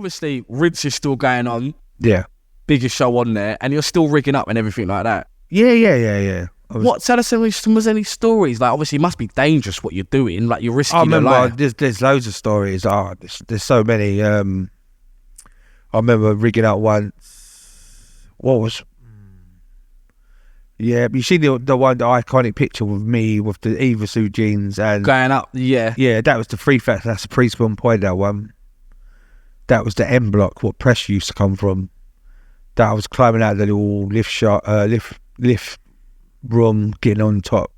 obviously Rinse is still going on. Yeah. Biggest show on there, and you're still rigging up and everything like that. Yeah. Tell us was any stories? Like, obviously, it must be dangerous what you're doing. Like, you're risking I your remember life. there's loads of stories. There's so many. I remember rigging up once. What was? Yeah, you see the iconic picture with me with the Evasu jeans and Going up, yeah. Yeah, that was the free fat. That's the pre-spawn point. That one. That was the M block. What pressure used to come from. That I was climbing out the little lift room, getting on top.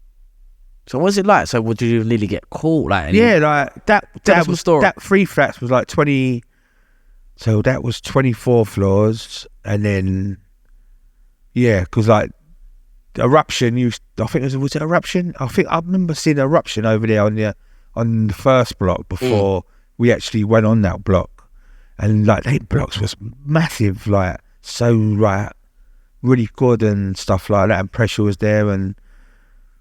So what was it like? So would you nearly get caught? Like, yeah, like that was story. That free flats was like 20. So that was 24 floors, and then because like Eruption I think was it Eruption? I think I remember seeing Eruption over there on the first block before we actually went on that block, and like that blocks was massive, like so like really good and stuff like that, and pressure was there and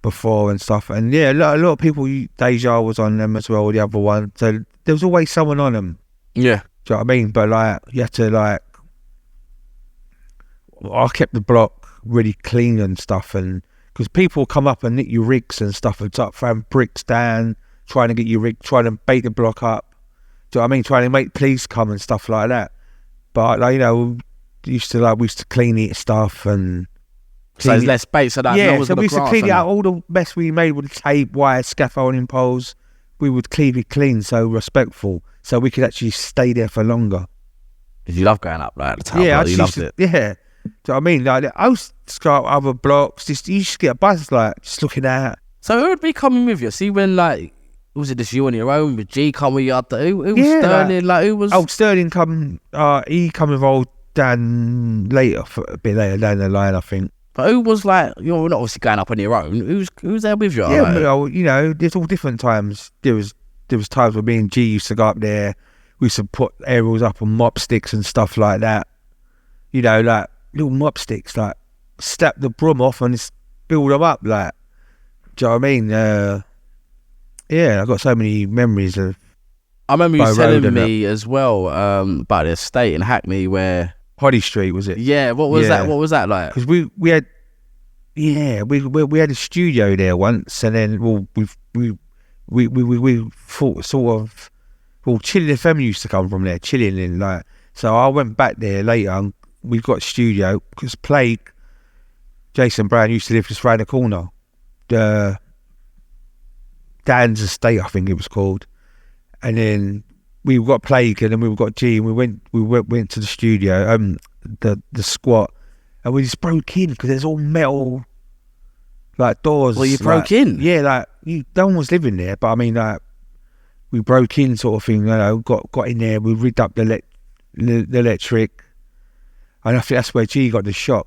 before and stuff, and a lot of people. Deja was on them as well, the other one. So there was always someone on them. Yeah. Do you know what I mean? But like you had to like, I kept the block really clean and stuff, and because people come up and nick your rigs and stuff and start throwing bricks down, trying to get your rig, trying to bait the block up. Do you know what I mean? Trying to make police come and stuff like that. But like we used to clean it stuff and. So there's less space so that no one's so we used to clean it out. and... All the mess we made with tape, wire, scaffolding poles, we would keep it clean, so respectful, so we could actually stay there for longer. Did you love going up like the town? Yeah, you loved it. Yeah. Do you know what I mean? Like I used to go up other blocks. You just get a buzz, like just looking at. So who would be coming with you? See, when like was it just you on your own? With G come with you? Who was Sterling? Like who was? Oh, Sterling come. He come with old Dan later, a bit later down the line, I think. But who was like, you're not obviously going up on your own. Who's there with you? Yeah, like? well, there's all different times. There was times where me and G used to go up there. We used to put aerials up on mop sticks and stuff like that. Like little mop sticks, like step the broom off and just build them up. Like, do you know what I mean? I've got so many memories of. I remember you telling me as well about the estate in Hackney where. Hoddy Street, was it? Yeah, what was that? What was that like? Because we had a studio there once, and then we thought sort of Chilling FM used to come from there, chilling in like. So I went back there later, and we got a studio because Plague, Jason Brown used to live just round the corner, the Dan's Estate, I think it was called, and then. We got Plague, and then we got G, and we went to the studio, the squat, and we just broke in because there's all metal, like doors. Well, you broke in? Yeah, like no one was living there, but I mean, like we broke in, sort of thing. Got in there. We rigged up the electric, and I think that's where G got the shot.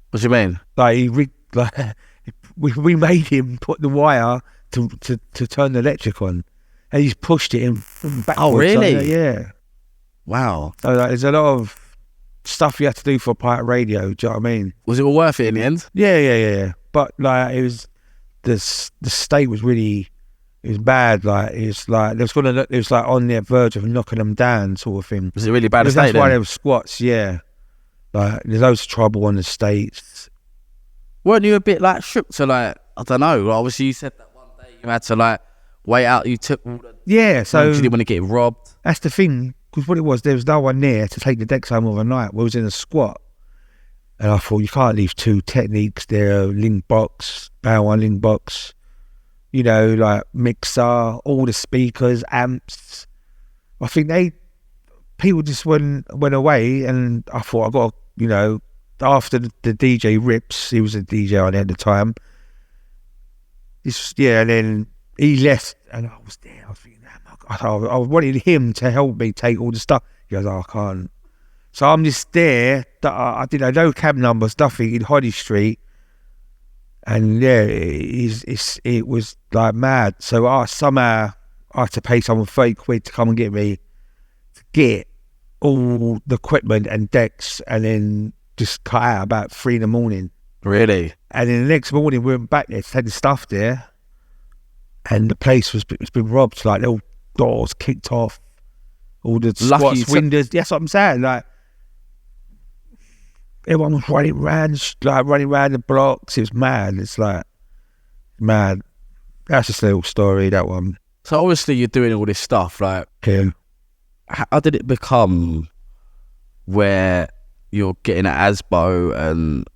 What do you mean? Like he rigged, like we made him put the wire to turn the electric on. And he's pushed it in backwards. Oh, really? Yeah. Wow. So there's a lot of stuff you have to do for pirate radio. Do you know what I mean? Was it all worth it in the end? Yeah. But like it was, the state was really, it was bad. Like it's like it was like on the verge of knocking them down, sort of thing. Was it really bad? That's why there were squats. Yeah. Like there's loads of trouble on the states. Weren't you a bit like shook to like, I don't know, obviously you said that one day you had to like wait out, you took all the... Yeah, so... You didn't want to get robbed. That's the thing, because what it was, there was no one there to take the decks home overnight. We was in a squat. And I thought, you can't leave two techniques there, link box, power one link box, like mixer, all the speakers, amps. I think people just went away, and I thought, I got to, after the DJ Rips, he was a DJ on it at the time. And then he left, and I was there. I was thinking, I wanted him to help me take all the stuff. He goes, I can't. So I'm just there. I didn't know cab numbers, nothing in Hoddy Street, and it was like mad. So I had to pay someone £30 to come and get me to get all the equipment and decks, and then just cut out about 3 a.m. Really? And then the next morning we went back there to take the stuff there. And the place was been robbed, like little doors kicked off, all the Lucky squats, windows. That's what I'm saying. Like everyone was running around the blocks. It was mad. It's like mad. That's just a little story. That one. So obviously you're doing all this stuff. Like, Yeah. how did it become where you're getting at ASBO and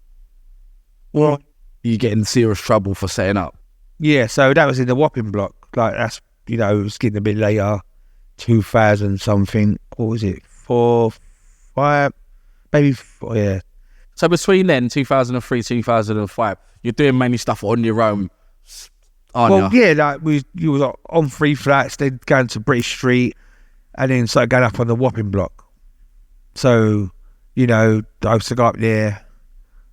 you get in serious trouble for setting up? Yeah, so that was in the Wapping block. Like that's, it was getting a bit later, 2000 something. What was it? 4, 5, maybe 4, yeah. So between then, 2003, 2005, you're doing mainly stuff on your own, aren't you? Yeah, like you was on 3 flats, then going to British Street, and then started going up on the Wapping block. So, I used to go up there,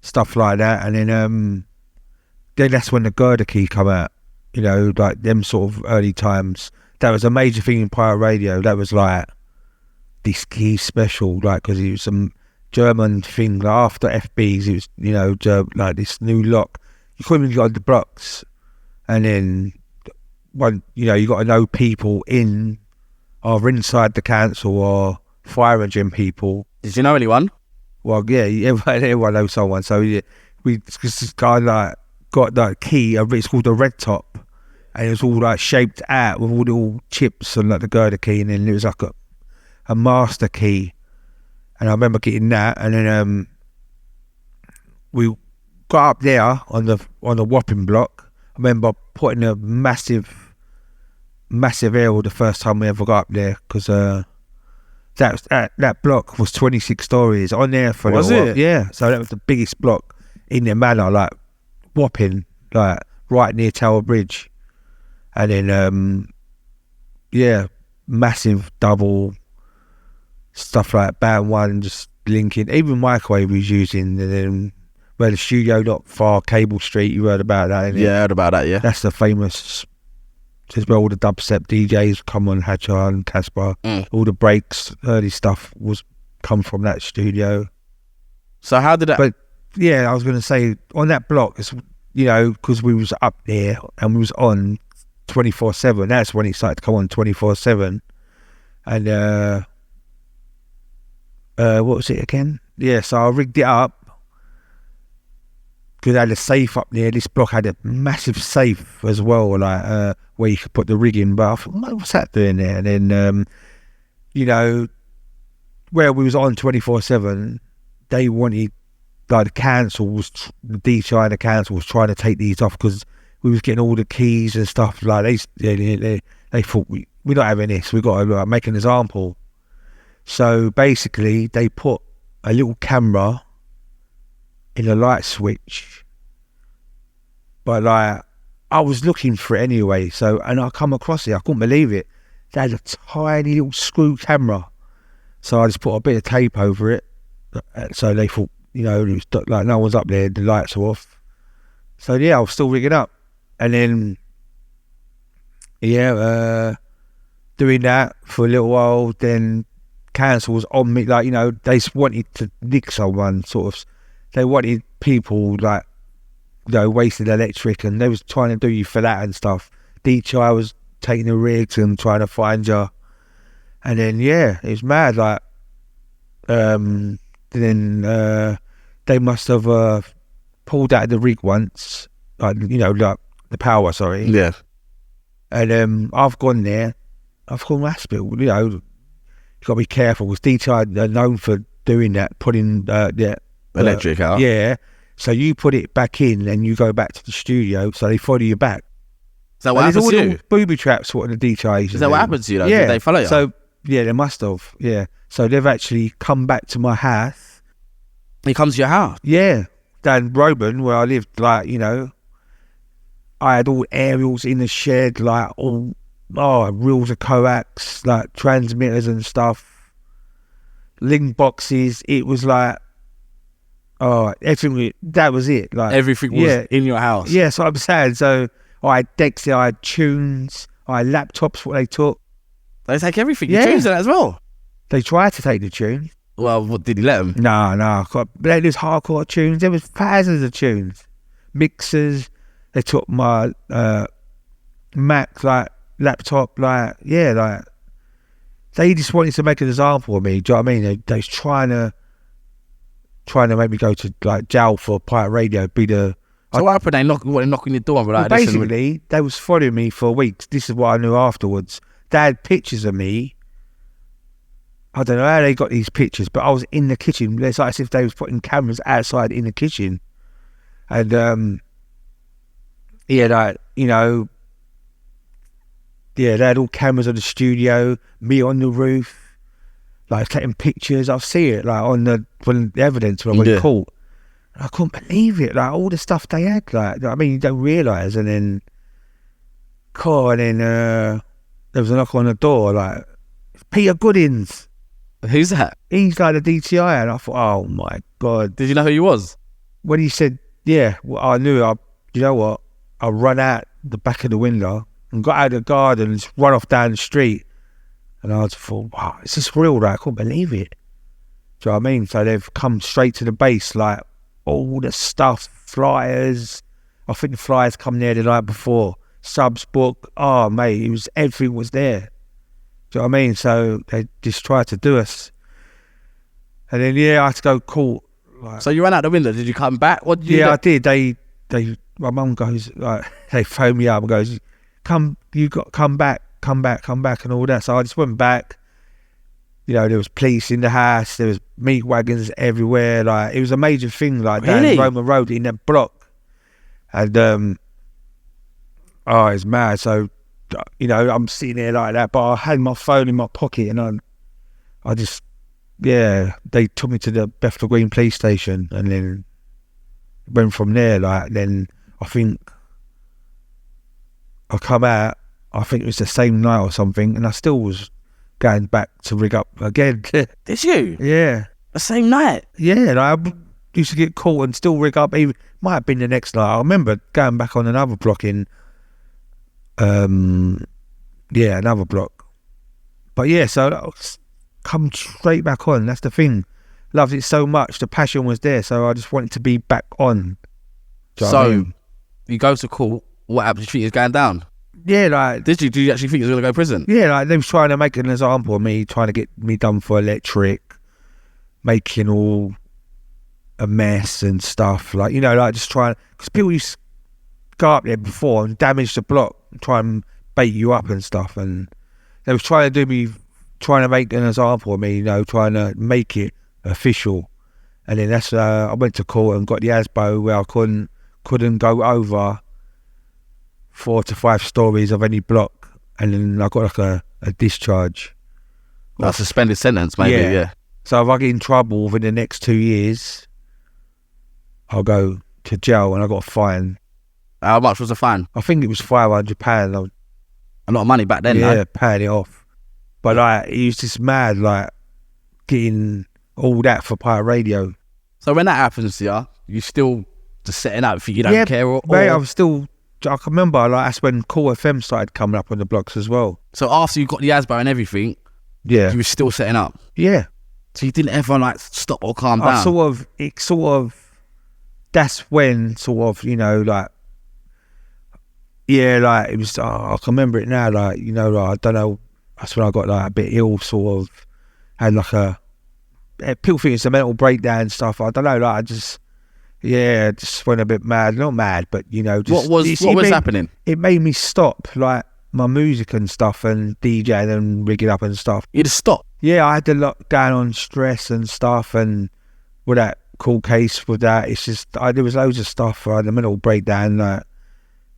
stuff like that, and then that's when the girder key come out. Like them sort of early times. That was a major thing in pirate radio. That was like this key special, like, because it was some German thing. Like after FBs, it was like this new lock. You couldn't even get on the blocks, and then you got to know people either inside the council or fire engine people. Did you know anyone? Well, yeah, everyone knows someone. So yeah, this guy like got that key. It's called the Red Top, and it was all like shaped out with all the little chips and like the girder key, and then it was like a master key. And I remember getting that, and then we got up there on the Wapping block. I remember putting a massive L the first time we ever got up there, because that block was 26 stories on there for was it? Yeah, so that was the biggest block in the manor, like Wapping, like right near Tower Bridge. And then massive double stuff like band one, just linking, even microwave we was using. And then where the studio not far, Cable Street, you heard about that, innit? Yeah, I heard about that, yeah. That's the famous, just where all the dubstep DJs come on, Hatcher and Casper. All the breaks, early stuff was come from that studio. So how did that... But yeah, I was going to say, on that block, it's, because we was up there and we was on 24/7. That's when it started to come on 24/7. And what was it again? Yeah, so I rigged it up because I had a safe up there. This block had a massive safe as well, like where you could put the rig in. But I thought, what's that doing there? And then where we was on 24/7, they wanted, like the DCI and the council was trying to take these off because we was getting all the keys and stuff. Like they thought we're not having this. We got to make an example. So basically, they put a little camera in a light switch. But like, I was looking for it anyway. So, and I come across it. I couldn't believe it. They had a tiny little screw camera. So I just put a bit of tape over it. So they thought, it was like no one's up there. The lights are off. So yeah, I was still rigging up. And then, doing that for a little while. Then council was on me, like, they wanted to nick someone, sort of. They wanted people like, wasting electric, and they was trying to do you for that and stuff. DCI was taking the rigs and trying to find you. And then it was mad. Like, then they must have pulled out the rig once, like the power, sorry. Yeah. And I've gone there. I've gone hospital. You got to be careful because DCI are known for doing that, putting electric out. Yeah. So you put it back in and you go back to the studio, so they follow you back. Is that what happened to you? Booby traps, what the DCI used to do. Is that what happened to you, though? Yeah. Did they follow you? So, yeah, they must have. Yeah. So they've actually come back to my house. He comes to your house? Yeah. Down Roban, where I lived, like, I had all aerials in the shed, like all reels of coax, like transmitters and stuff, link boxes. It was like, everything. That was it. Like everything was in your house. Yeah, so I'm saying. So I had decks there, I had tunes, I had laptops. What they took, they take everything. Yeah. You tunes that as well. They tried to take the tune. Well, what did he let them? No. There was hardcore tunes. There was thousands of tunes, mixers. They took my Mac, like laptop, like they just wanted to make an example of me. Do you know what I mean? They was trying to make me go to like jail for pirate radio. So what happened? They knocking your door. Well, basically, they was following me for weeks. This is what I knew afterwards. They had pictures of me. I don't know how they got these pictures, but I was in the kitchen. It's like as if they was putting cameras outside in the kitchen. And, yeah, like, you know, yeah, they had all cameras on the studio, me on the roof, like taking pictures. I'll see it, like, when the evidence when I went to court. I couldn't believe it, like all the stuff they had, like, I mean, you don't realise. And then there was a knock on the door, like, Peter Goodings. Who's that? He's like the DTI, and I thought, oh my God. Did you know who he was? When he said, yeah, well, I knew, you know what, I run out the back of the window and got out of the garden and just run off down the street. And I just thought, wow, is this real? Like, I couldn't believe it. Do you know what I mean? So they've come straight to the base, like, all the stuff, flyers. I think the flyers come there the night before. Subs book. Oh, mate, everything was there. Do you know what I mean? So they just tried to do us. And then, yeah, I had to go court. Like, so you ran out the window. Did you come back? What did you do? I did. My mum goes, like, they phoned me up and goes, come back, and all that. So I just went back. You know, there was police in the house, there was meat wagons everywhere, like, it was a major thing, like, really? down Roman Road in that block. And, it's mad. So, you know, I'm sitting there like that, but I had my phone in my pocket, and I just, yeah, they took me to the Bethnal Green police station, and then went from there, like, then I think I come out, I think it was the same night or something, and I still was going back to rig up again. Did you? Yeah. The same night? Yeah, like, I used to get caught and still rig up. Even might have been the next night. I remember going back on another block in, another block. But yeah, so I come straight back on. That's the thing. Loved it so much. The passion was there, so I just wanted to be back on. Do you know what I mean? You go to court. What happened? Did you think it was going down? Yeah, like... Did you actually think you was going to go to prison? Yeah, like, they was trying to make an example of me, trying to get me done for electric, making all a mess and stuff. Like, you know, like, just trying... Because people used to go up there before and damage the block, and try and bait you up and stuff. And they was trying to make an example of me, you know, trying to make it official. And then that's... I went to court and got the ASBO where I couldn't go over 4 to 5 stories of any block, and then I got like a discharge. A suspended sentence, maybe, yeah. So if I get in trouble within the next 2 years, I'll go to jail, and I got a fine. How much was the fine? I think it was £500. A lot of money back then, yeah, though. paying it off. But like, it was just mad, like, getting all that for pirate radio. So when that happens to you still just setting up, you don't care? Or I was still... I can remember, like, that's when Call FM started coming up on the blocks as well. So after you got the ASBO and everything, yeah, you were still setting up? Yeah. So you didn't ever, like, stop or calm down? That's when, sort of, you know, like, yeah, like, it was, I can remember it now, like, you know, like, I don't know, that's when I got, like, a bit ill, sort of, had, like, people think it's a mental breakdown and stuff, I don't know, like, I just... Yeah, just went a bit mad. Not mad, but, you know, just... What was happening? It made me stop, like, my music and stuff, and DJing and rigging up and stuff. You just stopped? Yeah, I had a lot going on, stress and stuff, and with that court case, with that, it's just... there was loads of stuff, I had a mental breakdown, like...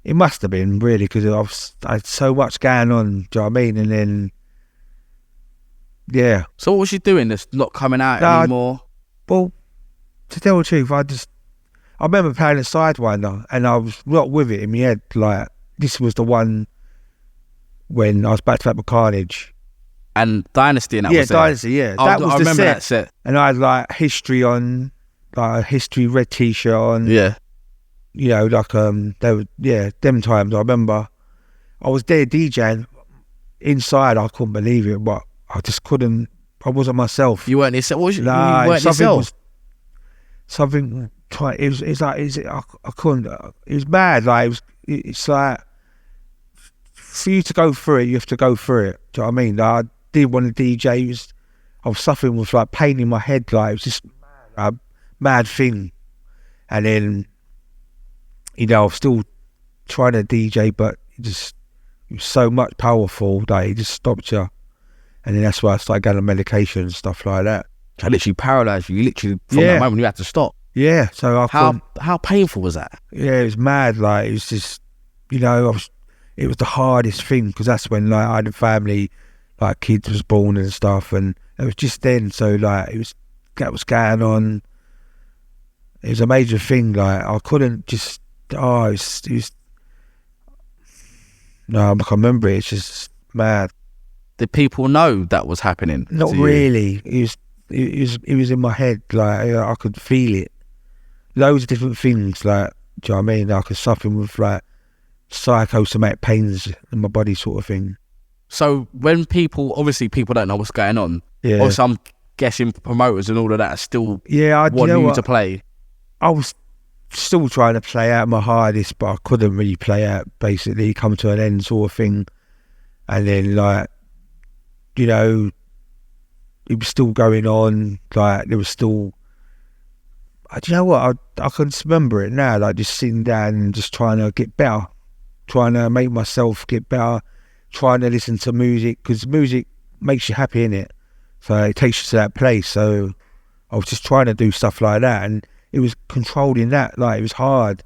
It must have been, really, because I had so much going on, do you know what I mean? And then... Yeah. So what was you doing that's not coming out anymore? Well, to tell the truth, I remember playing a Sidewinder, and I was not with it in my head. Like, this was the one when I was back to back with Carnage. And Dynasty and that was Dynasty, yeah. I That was the remember set. that set. And I had, like, History on, like, a History red t-shirt on. Yeah. You know, like, them times. I remember I was there DJing. Inside, I couldn't believe it, but I just couldn't. I wasn't myself. You weren't yourself? You weren't yourself? I couldn't. It was mad. Like, it's like, for you to go through it, you have to go through it. Do you know what I mean? Like, did want to DJ. I was suffering with like pain in my head. Like, it was just a mad thing. And then, you know, I was still trying to DJ, but it was so much powerful that it just stopped you. And then that's why I started going on medication and stuff like that. I literally paralysed you. You literally, from that moment, you had to stop. Yeah. So how painful was that? Yeah, it was mad. Like, it was just, you know, it was the hardest thing, because that's when like I had a family, like kids was born and stuff, and it was just then. So like that was going on. It was a major thing. Like, I couldn't just. It was. No, I can remember it. It's just mad. Did people know that was happening? Not really. It was in my head. Like, I could feel it. Loads of different things. Like, do you know what I mean? I was suffering with like psychosomatic pains in my body, sort of thing. So when people don't know what's going on. Yeah. Or some guessing promoters and all of that are still want you to play. I was still trying to play out my hardest, but I couldn't really play out. Basically, come to an end, sort of thing. And then, like, you know, it was still going on. Like, there was still. Do you know what? I can just remember it now. Like, just sitting down and just trying to get better, trying to make myself get better, trying to listen to music, because music makes you happy, innit? So it takes you to that place. So I was just trying to do stuff like that, and it was controlling that. Like, it was hard.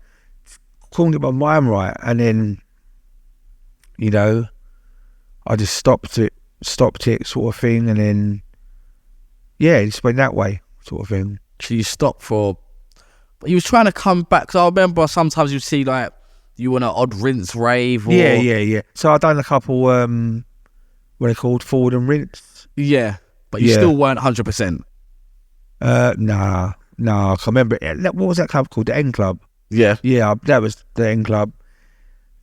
Couldn't get my mind right, and then, you know, I just stopped it, sort of thing, and then, yeah, it just went that way, sort of thing. So you stopped but you was trying to come back. Cause I remember sometimes you see like you on an odd rinse rave. Or, yeah. So I done a couple, what are they called, forward and rinse. Yeah, but you still weren't 100%. Nah, I can remember it. What was that club called? The N Club. Yeah, that was the N Club.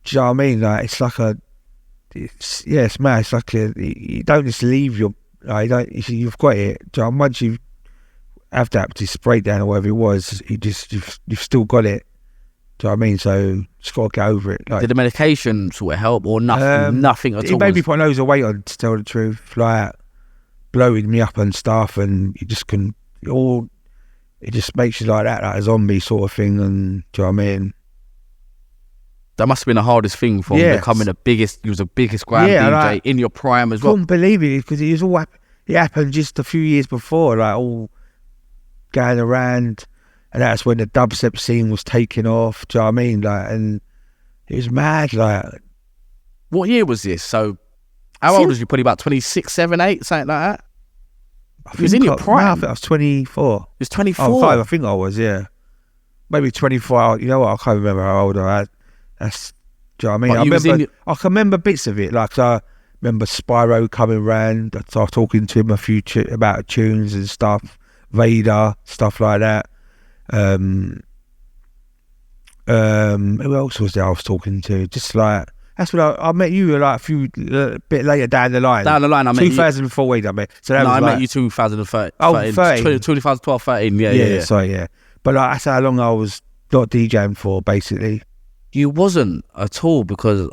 Do you know what I mean? Like, it's like it's mad. It's like you don't just leave your. You've got it. Do you know, once you have that breakdown or whatever it was, you've still got it. Do you know what I mean? So just got to get over it. Like, did the medication sort of help or nothing? Nothing at all. It made me put loads of weight on, to tell the truth. Like, blowing me up and stuff, and you just can it just makes you like that, like a zombie sort of thing. And do you know what I mean? That must have been the hardest thing from becoming the biggest. You was the biggest grime DJ in your prime as well. Couldn't believe it, because it happened just a few years before, like all going around, and that's when the dubstep scene was taking off. Do you know what I mean? Like, and it was mad. Like, what year was this? So, how old was you? Probably about 26, 7, 8, something like that. He was in your prime. No, I think I was 24. He was 24. Oh, 5, I think I was. Yeah, maybe 24. You know what? I can't remember how old I was. That's, do you know what I mean? I can remember bits of it. Like, I remember Spyro coming round. I was talking to him a few about tunes and stuff. Vader, stuff like that. Who else was there I was talking to? Just like, that's when I met you like a few bit later down the line. I met 2004 I met. So that was I met you 2013. Oh, 13. 2012, 13. Yeah. Sorry, yeah. But like, that's how long I was not DJing for, basically. You wasn't at all, because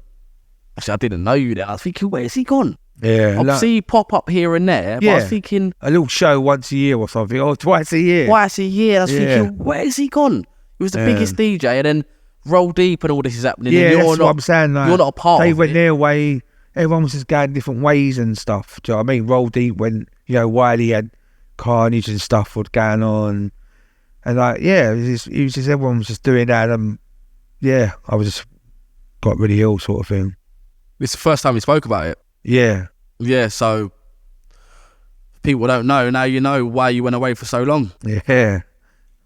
actually I didn't know you there. I was thinking, where's he gone? Yeah, I see you pop up here and there, but I was thinking a little show once a year or something, or twice a year. I was thinking, where's he gone? He was the biggest DJ, and then Roll Deep and all this is happening. Yeah, that's what I'm saying. Like, you're not a part of it. They went their way. Everyone was just going different ways and stuff. Do you know what I mean? Roll Deep went, you know, Wiley had Carnage and stuff was going on, and like, yeah, it was just everyone was just doing that. Yeah, I was just got really ill, sort of thing. It's the first time we spoke about it. Yeah, so people don't know. Now you know why you went away for so long. Yeah.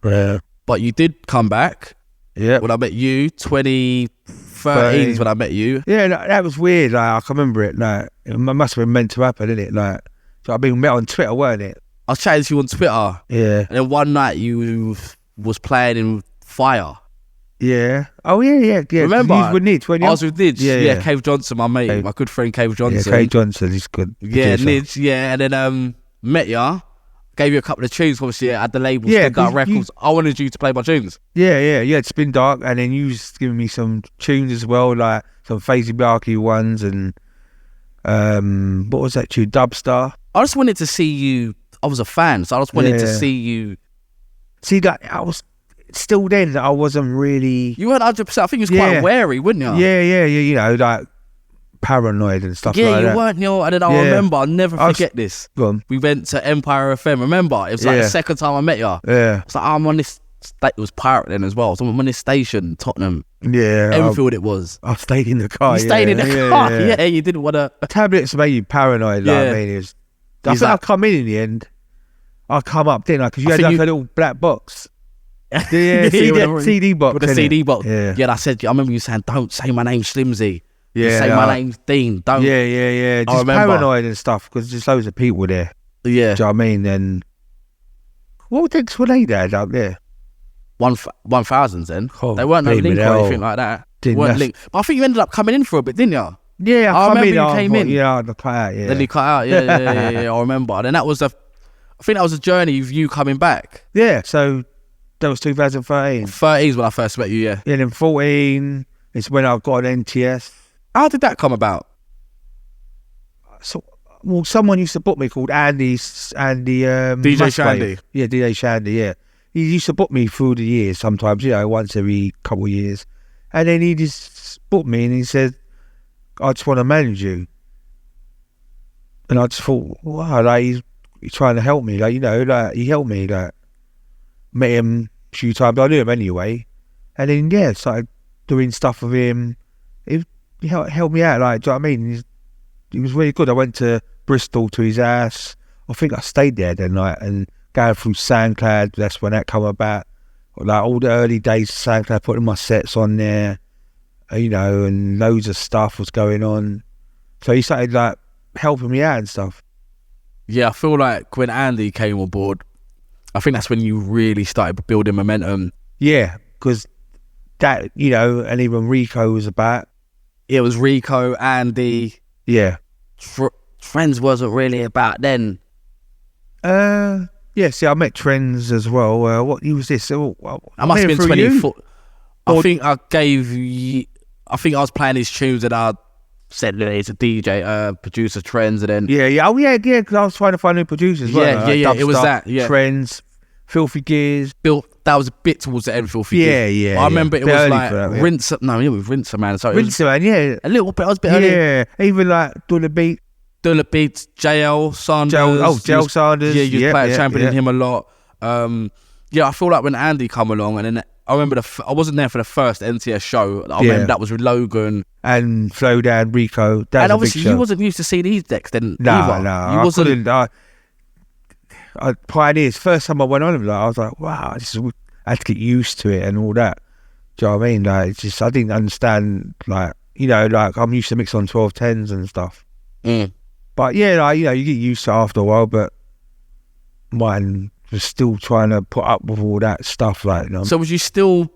But you did come back. Yeah. When I met you, 2013 is when I met you. Yeah, that was weird. Like, I can remember it. Like, it must have been meant to happen, didn't it? Like, so I've been met on Twitter, weren't it? I was chatting to you on Twitter. Yeah. And then one night you was playing in Fire. Yeah. Oh, yeah. Remember? You was with Nidge, weren't you? I was with Nidge. Yeah. Cave Johnson, my mate. My good friend Cave Johnson. Yeah, Cave Johnson, he's good. Yeah, Nidge, yeah. And then met ya. Gave you a couple of tunes, obviously, at the label, Spin Dark Records. I wanted you to play my tunes. Yeah. You had Spin Dark, and then you was giving me some tunes as well, like some Fazy Blarky ones, and What was that tune? Dubstar. I just wanted to see you. I was a fan, so I just wanted to see you. See, that I was still then. I wasn't really. You weren't 100%. I think you was quite wary, wouldn't you? Yeah. You know, like paranoid and stuff like that. Yeah, you weren't. You know, and then I remember. I'll never forget this. Go on. We went to Empire FM. Remember, it was like the second time I met you. Yeah. It's like I'm on this. It was Pirate then as well. So I'm on this station, Tottenham. Yeah. Enfield it was. I stayed in the car. You stayed in the car. Yeah, you didn't want to. Tablets make you paranoid. Like, I mean, I think I come in the end. I come up, didn't I? Because you had like a little black box. Yeah, CD box. With a CD box. Yeah. I said, I remember you saying, don't say my name's Slimzee. Yeah. Say my name's Dean. Don't. Yeah. Just paranoid and stuff because there's loads of people there. Yeah. Do you know what I mean? And what decks were they there up there? 1000s then. Oh, they weren't no link or anything like that. Weren't linked. But I think you ended up coming in for a bit, didn't you? Yeah, I remember you came in. Yeah, I cut out. Yeah. Then you cut out. Yeah. I remember. And then I think that was a journey of you coming back. Yeah, so that was 2013. 13's when I first met you, yeah. Yeah, then 14 is when I got an NTS. How did that come about? So, well, someone used to book me called Andy. DJ Shandy. Yeah, DJ Shandy, yeah. He used to book me through the years sometimes, you know, once every couple of years. And then he just booked me and he said, I just want to manage you. And I just thought, wow, like he's trying to help me. Like, you know, like he helped me. Like, met him a few times. I knew him anyway. And then, started doing stuff with him. He helped me out. Like, do you know what I mean? He was really good. I went to Bristol to his house. I think I stayed there that night and going through SoundCloud. That's when that come about. Like all the early days of SoundCloud, putting my sets on there, you know, and loads of stuff was going on. So he started like helping me out and stuff. Yeah, I feel like when Andy came on board, I think that's when you really started building momentum. Yeah, because that, you know, and even Rico was about. It was Rico, Andy. Yeah. Trends wasn't really about then. Yeah, see, I met Trends as well. What year was this? I must have been 24. I think I was playing his tunes and I said that it's a DJ, producer Trends, and then because I was trying to find new producers. Yeah, it was that. Yeah, Trends, Filthy Gears. That was a bit towards the end. Filthy Gears. Yeah. I remember it was like Rinser. No, it was Rinser Man. So Rinser Man, yeah, a little bit. I was a bit early. Yeah, even like doing the beat. Doing the beats, JL Sanders. JL Sanders. Yeah, you played championing him a lot. I feel like when Andy come along, and then I remember I wasn't there for the first NTS show. I remember that was with Logan and Flowdown, Rico. That and was obviously a big show. You wasn't used to seeing these decks then. No, you wasn't. I Pioneers. First time I went on with that, I was like, wow, I had to get used to it and all that. Do you know what I mean? Like, it's just I didn't understand. Like, you know, like I'm used to mix on 1210s and stuff. But yeah, like, you know, you get used to it after a while, but mine was still trying to put up with all that stuff, like, you know. So was you still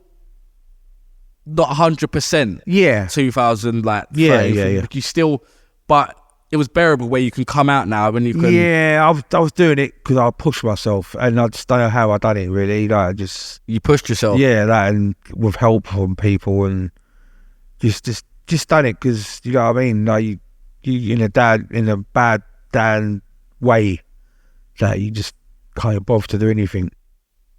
not 100%? Yeah. 2000, like, yeah. You still, but it was bearable where you can come out now and you can. Yeah, I was doing it because I pushed myself, and I just don't know how I done it really. Like, you pushed yourself. Yeah, that, and with help from people, and just done it because, you know what I mean. Like, you in a bad Dan way that you just can't bother to do anything.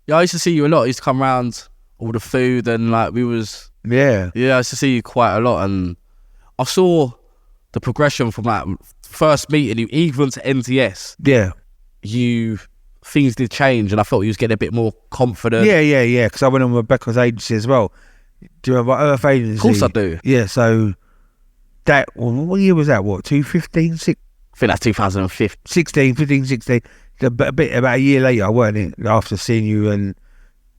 Yeah, I used to see you a lot. I used to come around all the food and like I used to see you quite a lot, and I saw the progression from like first meeting you even to NTS. Yeah, things did change, and I felt you was getting a bit more confident. Yeah. Because I went on Rebecca's agency as well. Do you remember Earth Agency? Of course I do. Yeah, so. What year was that? What, 2015? I think that's 2015. 16. About a year later, weren't it? After seeing you and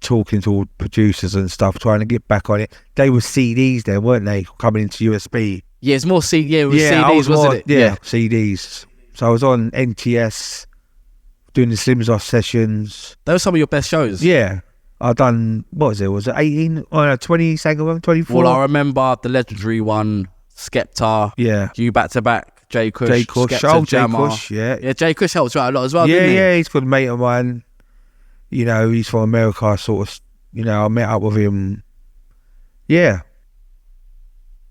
talking to all producers and stuff, trying to get back on it. They were CDs then, weren't they? Coming into USB. Yeah, it's more CDs, wasn't it? Yeah, CDs. So I was on NTS, doing the Slimzos sessions. Those were some of your best shows. Yeah. I done, what was it? Was it 18? 20 Sangarum, 24? Well, I remember the legendary one, Skepta. Yeah. You back to back, Jay Kush. Skepta, Jay Kush, yeah. Yeah, Jay Kush helps you out a lot as well, didn't he? Yeah, he's a good mate of mine. You know, he's from America. I sort of, you know, I met up with him. Yeah.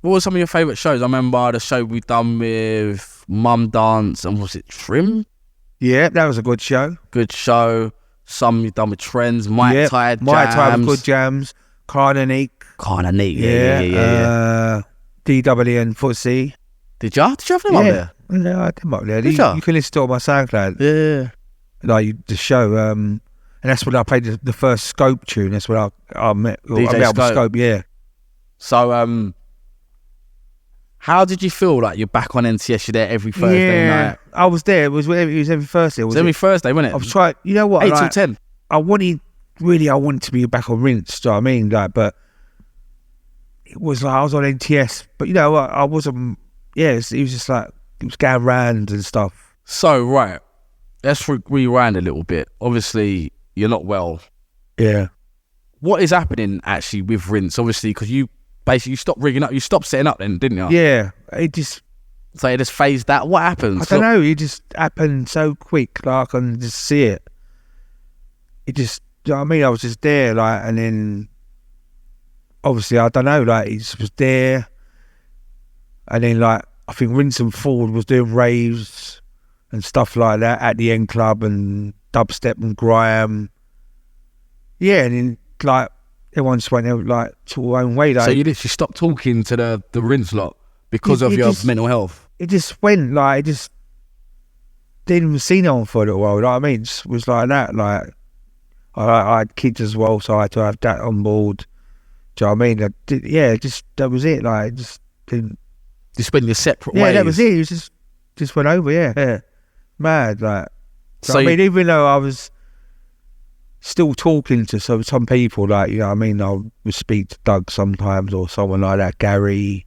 What were some of your favourite shows? I remember the show we done with Mum Dance, and was it Trim? Yeah, that was a good show. Good show. Some you've done with Trends, Mike Tide, Mike Tide with good jams. Carnegie. Yeah. DW and Footsie. Did you have them up there? No, I had them up there. You can listen to it on my SoundCloud. Yeah. Like the show, and that's when I played the first Scope tune. That's when I met Scope. Yeah. So, how did you feel like you're back on NTS? You're there every Thursday night. I was there. It was every Thursday. It was every Thursday, wasn't it? I was trying. You know what? 8 till 10. I wanted to be back on Rinse. Do you know what I mean? Like, but it was like I was on NTS, but I wasn't. Yeah, it was just like it was going round and stuff. So right, let's rewind a little bit. Obviously, you're not well. Yeah. What is happening actually with Rinse? Obviously, because you basically stopped rigging up. You stopped setting up then, didn't you? Yeah. It just phased out. What happened? I don't know. It just happened so quick. Like I can just see it. It just. You know what I mean? I was just there, like, and then obviously I don't know, like he just was there, and then like I think Rinse and Ford was doing raves and stuff like that at the End Club and dubstep and grime. Yeah, and then like everyone just went their like to their own way. Like, so you literally stopped talking to the Rinse lot because of your mental health. It just went like it just didn't even see no one for a little while. You know what I mean? It just was like that. Like I had kids as well, so I had to have that on board. Do you know what I mean? That was it. Like just didn't. Just went your separate ways. Yeah, that was it. It was just went over. Yeah. Mad. Like. So I mean, even though I was still talking to some people, like I mean, I would speak to Doug sometimes or someone like that, Gary,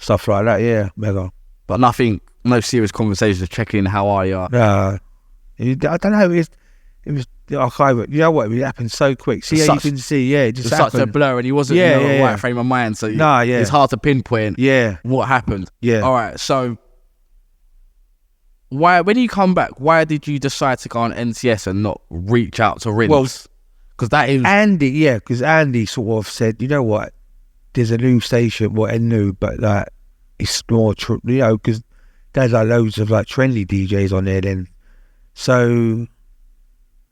stuff like that. Yeah, mega. But nothing, no serious conversations, checking how are you? No, I don't know. It was. I can't, you know what? It happened so quick. See how you can see. Yeah, it just happened. Such a blur, and he wasn't in the right frame of mind. So it's hard to pinpoint. Yeah, what happened? Yeah. All right. So when you come back, why did you decide to go on NTS and not reach out to Rinse? Well, because that is Andy. Yeah, because Andy sort of said, you know what? There's a new station, new, but like it's more true. Because there's like loads of like trendy DJs on there. Then so.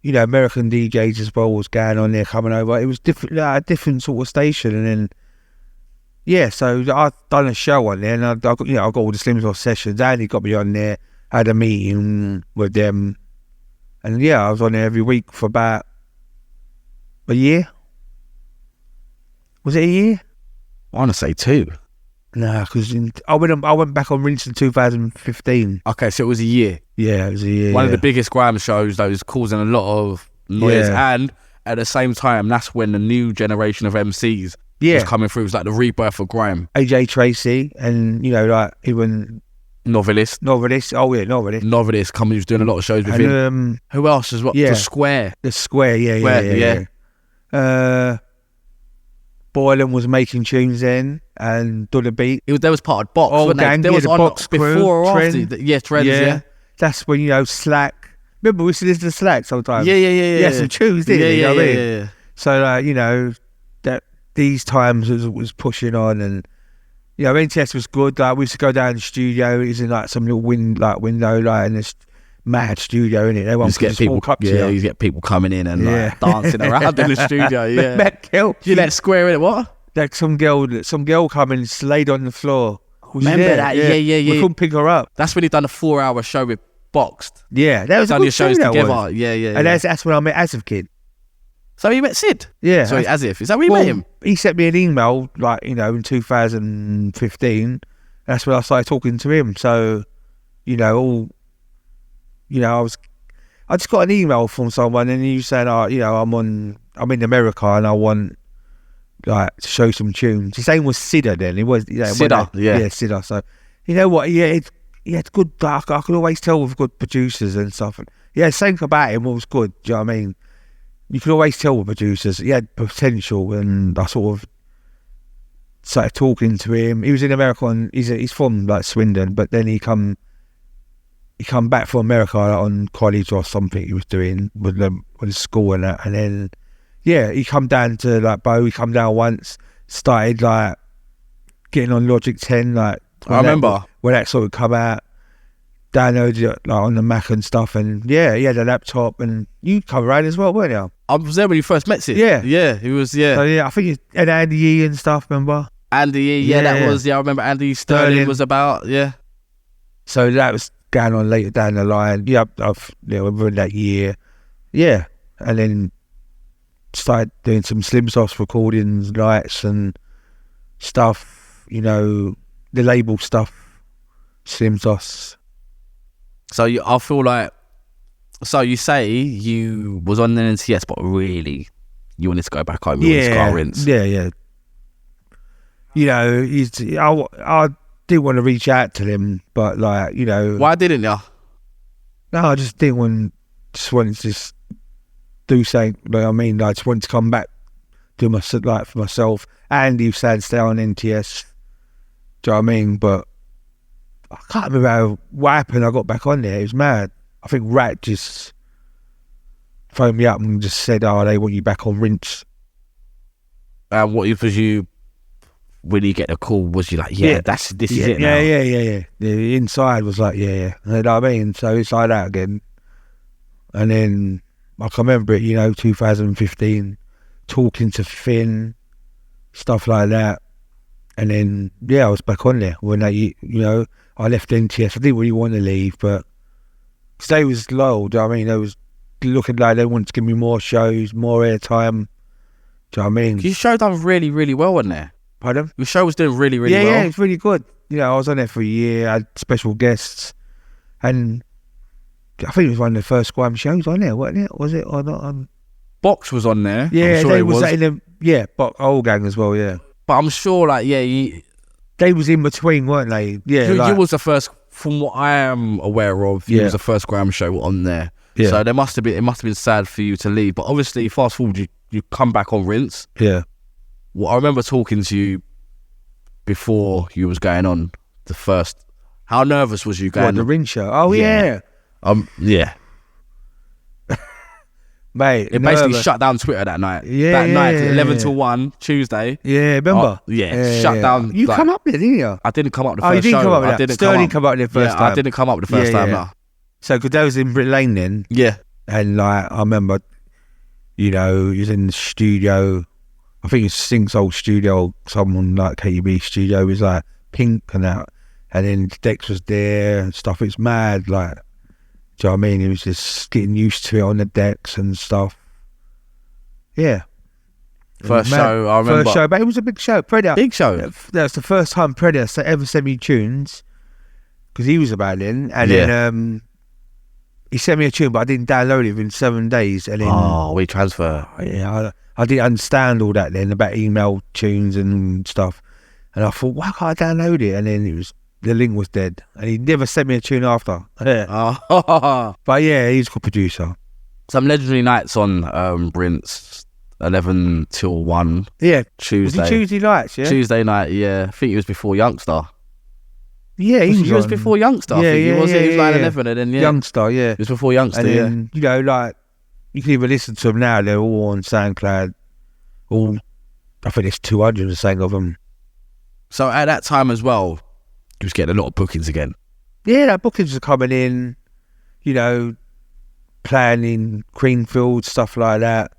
American DJs as well was going on there, coming over. It was different, a different sort of station, and then so I've done a show on there, and I got all the Slimzos sessions. Andy got me on there, had a meeting with them, and I was on there every week for about a year. Was it a year? I want to say 2. Nah, because I went back on Rinse in 2015. Okay, so it was a year. Yeah, it was a year. One of the biggest grime shows that was causing a lot of noise, and at the same time, that's when the new generation of MCs was coming through. It was like the rebirth of grime. AJ Tracy, and like even Novelist. Oh yeah, Novelist. Novelist coming, he was doing a lot of shows with him. Who else as well? Yeah. The Square. Yeah. Boylan was making tunes then and done a beat. There was part of Box. Oh, gang, there was the on Box before crew, or Trend. after. Trends. Yeah. That's when Slack. Remember we used to listen to Slack sometimes. Yeah. Some tunes, didn't you? Yeah. So that these times was pushing on, and NTS was good. Like we used to go down to the studio. It was in like some little window, like in this mad studio, innit? Everyone just get people walk up to you. You get people coming in and like dancing around in the studio. Yeah. That girl, you let Square in it. What? Like some girl come and laid on the floor. Remember that? Yeah. We couldn't pick her up. That's when he done a 4-hour show with Boxed. Yeah, that was done a good your shows show, together. Yeah. And that's when I met Asif Kid. So you met Sid? Yeah. Sorry, Asif. Is that where you met him? He sent me an email, like, in 2015. That's when I started talking to him. So, I just got an email from someone, and he was saying, I'm in America and I want like to show some tunes. His name was Sidda then. It was Sidda, Sidda. So you know what? He had good. I could always tell with good producers and stuff. And something about him was good. Do you know what I mean? You could always tell with producers. He had potential, and I sort of started talking to him. He was in America, and he's from like Swindon, but then he come back from America on college or something he was doing with his school and that, and then he come down to like Bow. He come down once, started like getting on Logic 10, like I remember when that sort of come out, downloaded it like on the Mac and stuff, and yeah, he had a laptop, and you come around as well, weren't you? I was there when you first met Sid. Yeah. Yeah, he was, So yeah, I think he had Andy E and stuff, remember? Andy E, yeah, that was, I remember Andy Sterling was about, yeah. So that was going on later down the line. Yeah, within that year. Yeah. And then started doing some Slimzos recordings, nights and stuff, you know, the label stuff, Slimzos. So I feel like, so you say you was on an NTS, but really you wanted to go back home. You wanted to go rinse. Yeah. You know, I did want to reach out to them, but like, you know. Why didn't you? No, I just didn't want, just wanted to just do something, you know what I mean? I just wanted to come back, do my, like, for myself. And he was saying stay on NTS, do you know what I mean? But I can't remember what happened. I got back on there. It was mad. I think Rat just phoned me up and just said, oh, they want you back on rinse. What was you, when you get the call, was you like, this is it now? Yeah. The inside was like, yeah. You know what I mean? So it's like that again. And then I can remember it, you know, 2015, talking to Finn, stuff like that. And then, yeah, I was back on there when you know, I left NTS. I didn't really want to leave, but because they was low, do you know what I mean? They was looking like they wanted to give me more shows, more airtime. Do you know what I mean? Your show done really, really well on there. Pardon? Your show was doing really, really well. Yeah, it's really good. You know, I was on there for a year, I had special guests, and I think it was one of the first Grime shows on there, wasn't it? Was it or not? Box was on there. Yeah, I'm sure they it was. in the, yeah, Old Gang as well, yeah. But I'm sure, like, yeah, they was in between, weren't they? Yeah, you was the first, from what I am aware of, you was the first Grime show on there. Yeah. So it must have been sad for you to leave. But obviously, fast forward, you come back on rinse. Yeah. Well, I remember talking to you before you was going on the first. How nervous was you going? What, the rinse show? Oh yeah. Yeah. Mate, it basically shut down Twitter that night. Yeah, that night, 11 to 1, Tuesday. Yeah, remember? Shut down. You come up there, didn't you? I didn't come up the first you didn't show. Come up with that. Sterling come up there first time. I didn't come up the first time. No. So, because that was in Brick Lane then. Yeah. And like, I remember, you know, he was in the studio. I think it's Sink's old studio, someone like KUB studio. It was like pink and that. And then Dex was there and stuff. It's mad, like. Do you know what I mean? He was just getting used to it on the decks and stuff. Yeah. First show, I remember. First show, but it was a big show. Predator. Big show. That was the first time Predator ever sent me tunes, because he was about then. And then he sent me a tune, but I didn't download it within 7 days. And then, WeTransfer. Yeah, I didn't understand all that then about email tunes and stuff. And I thought, why can't I download it? And then the link was dead, and he never sent me a tune after. But yeah, he's a good producer. Some legendary nights on Rinse, 11 till 1. Yeah, Tuesday. Was it Tuesday nights? Yeah, Tuesday night. Yeah, I think it was before Youngster. Yeah, he was before Youngster. Yeah, he was like 11, and then Youngster. Yeah, it was before Youngster. And then, you know, like you can even listen to them now. They're all on SoundCloud. I think there's 200 or something of them. So at that time as well, he was getting a lot of bookings again. Yeah, that bookings are coming in, you know, playing in Greenfield, stuff like that.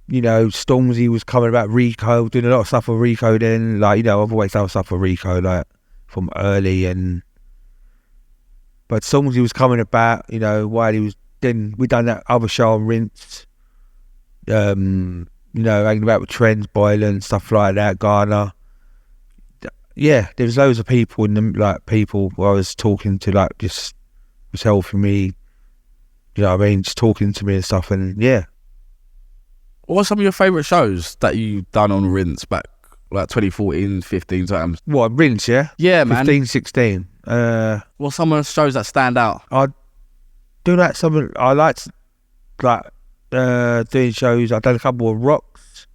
You know, Slimzee was coming about Rico, doing a lot of stuff for Rico then. Like, you know, I've always done stuff for Rico, like, from early. But Slimzee was coming about, you know, while he was, then we done that other show on Rinse. You know, hanging about with Trends, Boylan, stuff like that, Garner. Yeah, there was loads of people in them, like people who I was talking to, like just was helping me, you know what I mean, just talking to me and stuff, and yeah. What were some of your favourite shows that you done on Rinse back, like 2014, 15 times? What, Rinse, yeah? Yeah, man. 15, 16. What some of the shows that stand out? I do like some, I liked, like, doing shows. I've done a couple of Rocks,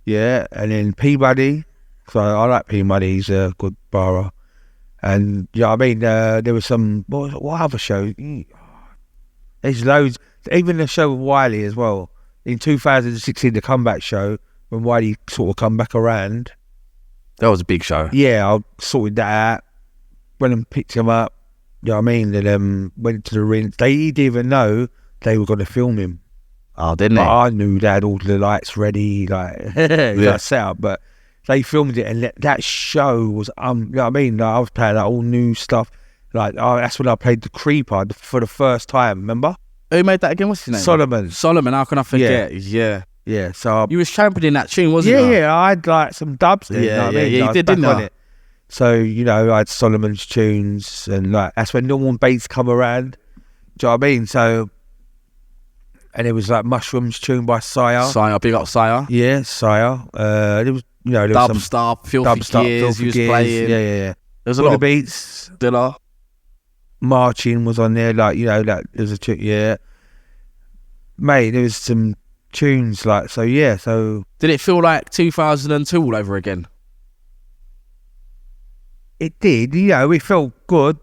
yeah, and then Peabody. So I like Peabody, he's a good barra. And, you know what I mean, there was some, what other shows? There's loads, even the show with Wiley as well. In 2016, the comeback show, when Wiley sort of come back around. That was a big show. Yeah, I sorted that out, went and picked him up, You know what I mean? And went to the rinse. They didn't even know they were going to film him. Oh, didn't they? I knew they had all the lights ready, like set up, but they filmed it, and that show was, you know what I mean? Like, I was playing like all new stuff. Like, that's when I played the Creeper for the first time, remember? Who made that again? What's his name? Solomon, how can I forget? Yeah. So you was championing that tune, wasn't you? Yeah, I had like some dubs there, you know what I mean? You did, didn't you? So, you know, I had Solomon's tunes, and like that's when Norman Bates come around. Do you know what I mean? So, and it was like Mushrooms tune by Sire. Big up Sire. Yeah, Sire. There was, you know, there was some Filthy Gears, he was playing. Yeah. There was a lot of beats. Dilla. Marching was on there, like, you know, like there was a tune, yeah. Mate, there was some tunes, like, so yeah, so. Did it feel like 2002 all over again? It did, you know, it felt good.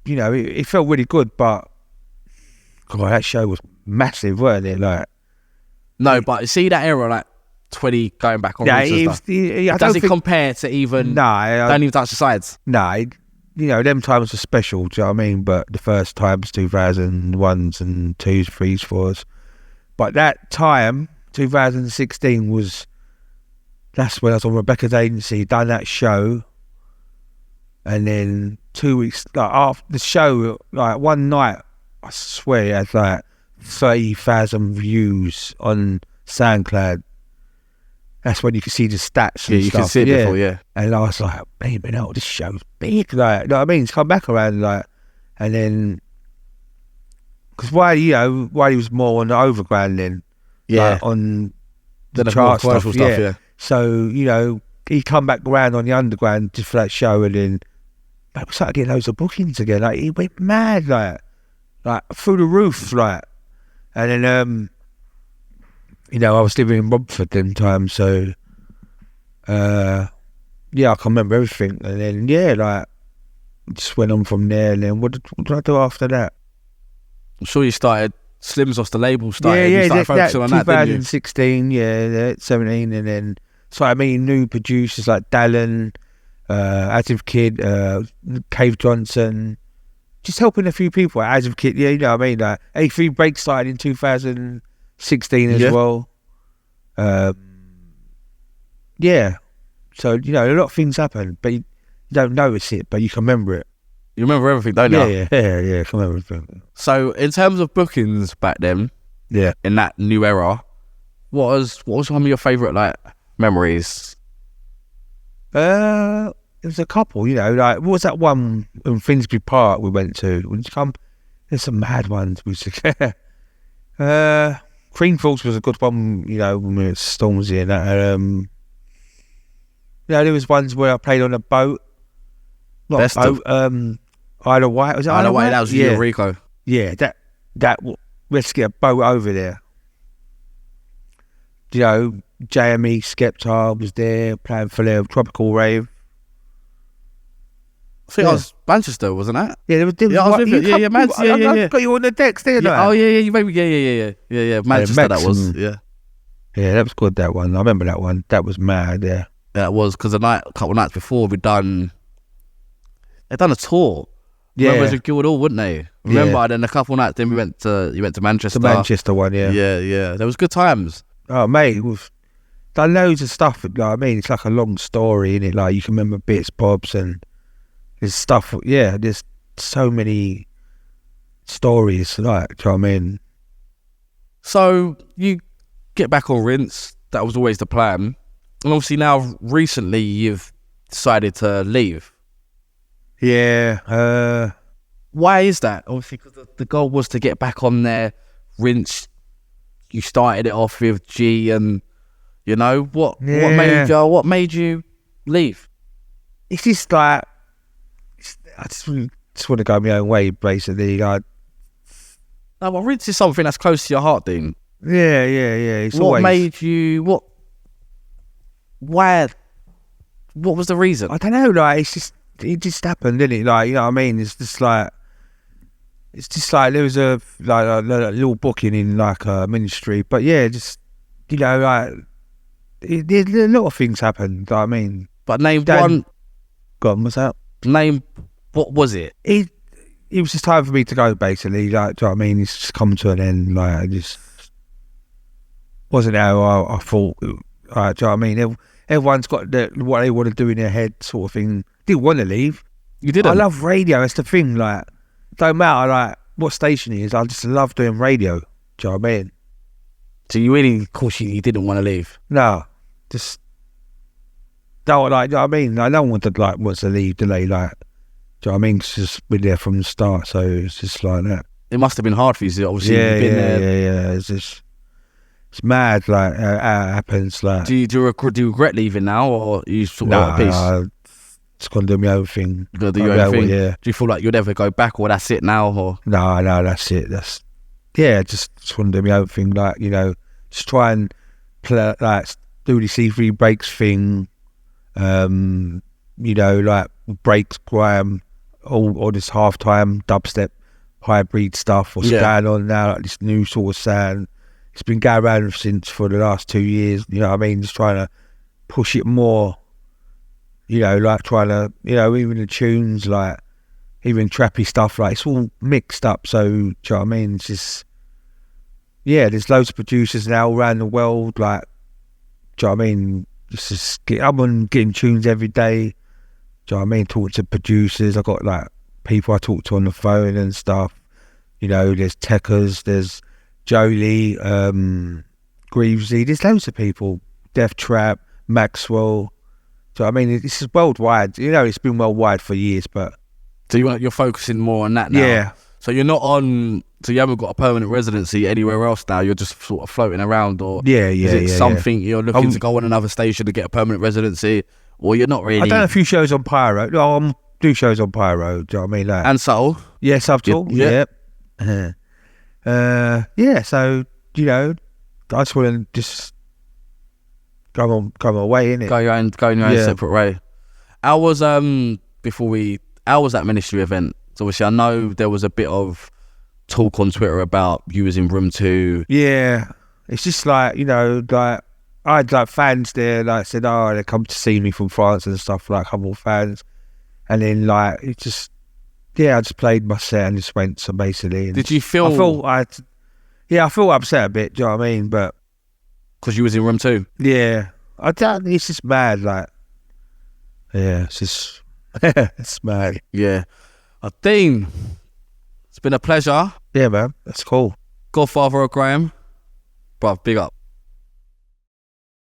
You know, it felt really good, but God, that show was massive, weren't it? Like, no, but you see that era, like 20 going back on. Yeah, does it compare to even? No, don't even touch the sides. No, you know, them times were special. Do you know what I mean? But the first times, 2001s and 2s, 3s, 4s. But that time, 2016 that's when I was on Rebecca's agency, done that show. And then 2 weeks, like after the show, like one night, I swear it had like 30,000 views on SoundCloud. That's when you can see the stats and you stuff. Can see it before, yeah. And I was like, baby, no, this show's big. Like, you know what I mean? It's come back around, like, and then, because while he was more on the overground then, like, on the chart stuff, yeah. So, you know, he come back around on the underground just for that show, and then we started getting loads of bookings again. Like, he went mad, like through the roof, like. And then, you know, I was living in Romford them times, so yeah, I can remember everything. And then, yeah, like, just went on from there. And then what did I do after that? I'm sure you started Slimzos, the label started. Yeah, you started focusing on that, didn't you? 2016, yeah, 17, and then started meeting new producers like Dallin, Active Kid, Cave Johnson, just helping a few people. Active Kid, yeah, you know what I mean? Like, A3 Break started in 2016 as well. Yeah, so, you know, a lot of things happen, but you don't notice it, but you can remember it. You remember everything, don't you? Yeah, I can remember everything. So, in terms of bookings back then, yeah, in that new era, what was one of your favourite, like, memories? There was a couple, you know, like, what was that one in Finsbury Park we went to? There's some mad ones. Creamfields was a good one, you know, when we were at Stormzy and that. You know, there was ones where I played on a boat. Not a boat, Isle of Wight. Was it Isle of Wight? That was Rico. Yeah, that let's get a boat over there. You know, JME Skepta was there playing for their Tropical Rave. I think I was Manchester, wasn't it? Yeah, there was I was with it. Manchester. I got you on the decks, didn't I? Oh yeah, maybe yeah. Manchester, that was yeah, that was good. That one, I remember that one. That was mad. Yeah, that was because a couple of nights before they'd done a tour. Yeah, remember it was with Guildhall, wouldn't they? Remember? Yeah. And then a couple of nights, then you went to Manchester. The Manchester one, yeah. Yeah. There was good times. Oh mate, we've done loads of stuff. You know what I mean? It's like a long story, innit? Like, you can remember bits, bobs, and there's stuff. Yeah, there's so many stories. Like, do you know what I mean? So you get back on Rinse. That was always the plan. And obviously now, recently, you've decided to leave. Yeah. Why is that? Obviously, because the goal was to get back on there. Rinse. You started it off with G, and you know what made you leave? It's just like, I just want to go my own way, basically. No, but Rinse is something that's close to your heart, Dean. Yeah. It's what always... made you? Why? What was the reason? I don't know. Like, it just happened, didn't it? Like, you know what I mean? It's just like there was a little booking in like a ministry, but yeah, just, you know, like a lot of things happened. You know what I mean? But name one. God, what's that? Name, what was it? it was just time for me to go, basically. Like, do you know what I mean? It's just come to an end. Like, I just wasn't how I thought. Do you know what I mean? Everyone's got what they want to do in their head, sort of thing. Didn't want to leave. You didn't? I love radio. That's the thing. Like, don't matter like what station it is. I just love doing radio. Do you know what I mean? So you really, of course, you didn't want to leave? No, just don't like. Do you know what I mean? I don't want to wants to leave. Delay like. Do you know what I mean? It's just been there from the start, so it's just like that. It must have been hard for you, obviously. You've been there. Yeah. It's mad, like how it happens. Like, do you regret leaving now, or are you sort of at peace? Nah, just gonna do my own thing. You gotta do your own thing. Yeah. Do you feel like you'll never go back, or that's it now, or? No, that's it. Just want to do my own thing. Like, you know, just try and play, like, do the C3 breaks thing. You know, like breaks, grime, all this halftime dubstep hybrid stuff. What's going on now? Like this new sort of sound. It's been going around for the last 2 years. You know what I mean? Just trying to push it more. You know, like trying to, you know, even the tunes, like even trappy stuff, like it's all mixed up. So, do you know what I mean? It's just, there's loads of producers now around the world. Like, do you know what I mean? I'm on getting tunes every day. Do you know what I mean? Talking to producers. I got like people I talk to on the phone and stuff. You know, there's Techers, there's Jolie, Greavesy. There's loads of people. Death Trap, Maxwell. So I mean, this is worldwide. You know, it's been worldwide for years, but so you're focusing more on that now. Yeah. So you're not on. So you haven't got a permanent residency anywhere else now. You're just sort of floating around, or is it something you're looking to go on another station to get a permanent residency, or you're not really? I've done a few shows on Pyro. No, I do shows on Pyro. Do you know what I mean? Like, and Soul. Yeah, Subtle. Yep. So you know, I just want to just go my way, innit? Go your own separate way. How was that ministry event? So obviously I know there was a bit of talk on Twitter about you was in room 2. Yeah. It's just like, you know, like I had like fans there, like said, oh, they come to see me from France and stuff, like a couple of fans. And then like it just I just played my set and just went, so basically. Did you feel I felt upset a bit, do you know what I mean? But because you was in room 2? Yeah. It's just mad, like, it's just, it's mad. Yeah. Dean, it's been a pleasure. Yeah, man, that's cool. Godfather of Grime, bruv, big up.